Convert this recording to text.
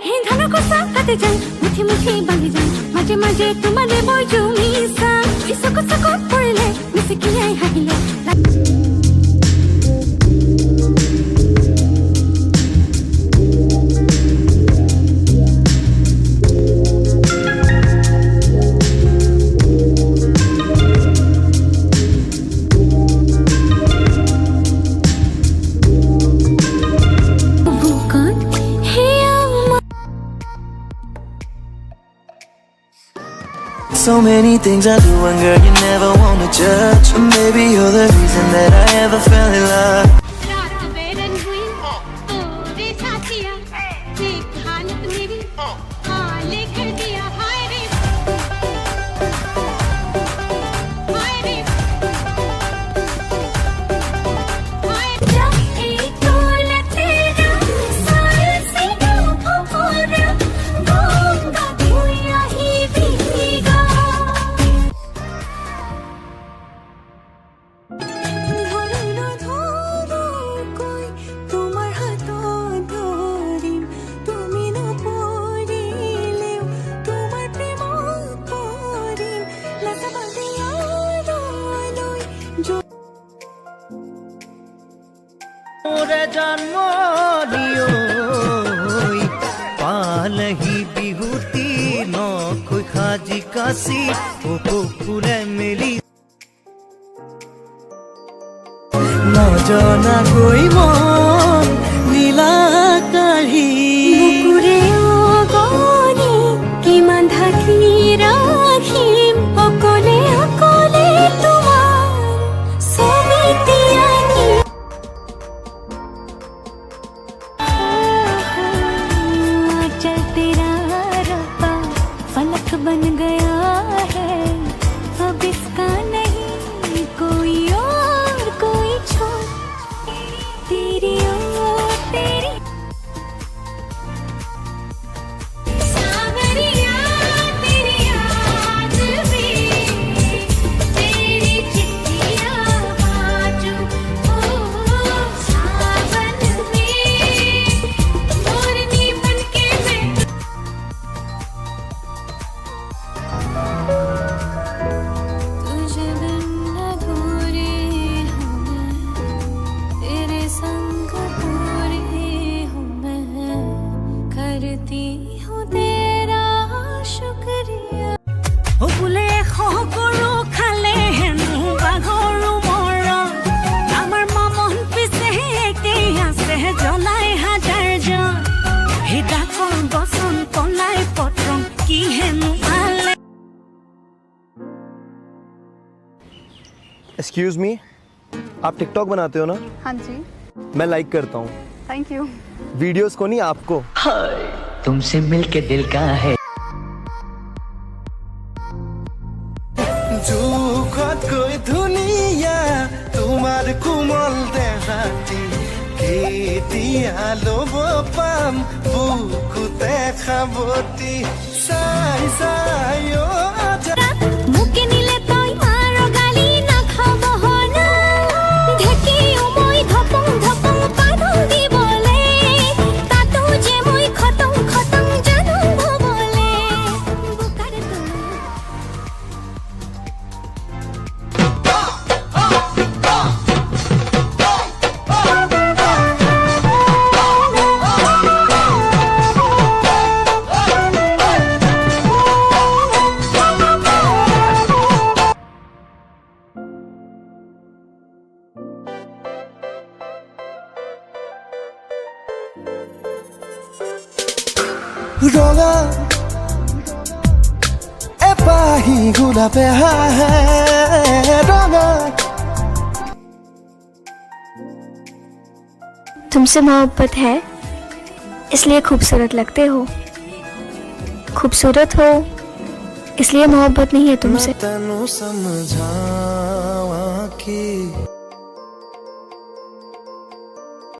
हे ধানো কষা কাটে যান মুঠি মুঠি বাঁধি যান মাঝে মাঝে তোমারে মই জুমিছা ইসক সক পড়িলে মিসকিয়াই হাগিলে So many things I do and girl you never wanna judge. Maybe you're the reason that I ever fell in love. मोरे जन्म दियो पालही बिहुती नखै खाजी काशी फुले मेली नजना गई मन नीला काढ़ी বুকুরে অগনি কিমান ঢাকি রাখিম অকলে অকলে তোমার ছবি তিয়ানি चल तेरा रब्बा फलक बन गया है अब इसका नहीं कोई और कोई छोड़ तेरी और तेरी सावरिया तेरी याद में तेरी चिट्ठियां बाजू ओ सावन में मोरनी बनके मैं तुझे बिन अधूरी हूँ मैं तेरे संग पूरी हूँ मैं करती हूँ तेरा शुक्रिया ओ बुले खगरो खाले हेनु बाघरो मरम आमार मामन पिछे एके आछे जलाय हाजार जन हे डाकर बसन कलाई पत्रम की हेनु आले एक्सक्यूज मी, आप टिकटॉक बनाते हो ना? हाँ जी, मैं लाइक करता हूँ। Thank you. वीडियोस को नहीं, आपको। तुमसे मिलके दिल का है দুখত গৈ ধুনীয়া তোমাৰ কোমল দেহাটি কেতিয়া ল'ব পাম বুকুতে খাবতি চাই চাই মুকে নিলে তই মাৰ গালি নাখাব হনা ঢেকি মই ধপং ধপং পাদং দিবলে তাতো যে মই খতং খতং জানো হবলে বুকাৰ ৰঙা এপাহি গোলাপে হাহে ৰঙা तुमसे मोहब्बत है इसलिए खूबसूरत लगते हो, खूबसूरत हो इसलिए मोहब्बत नहीं है तुमसे। तनु समझावा की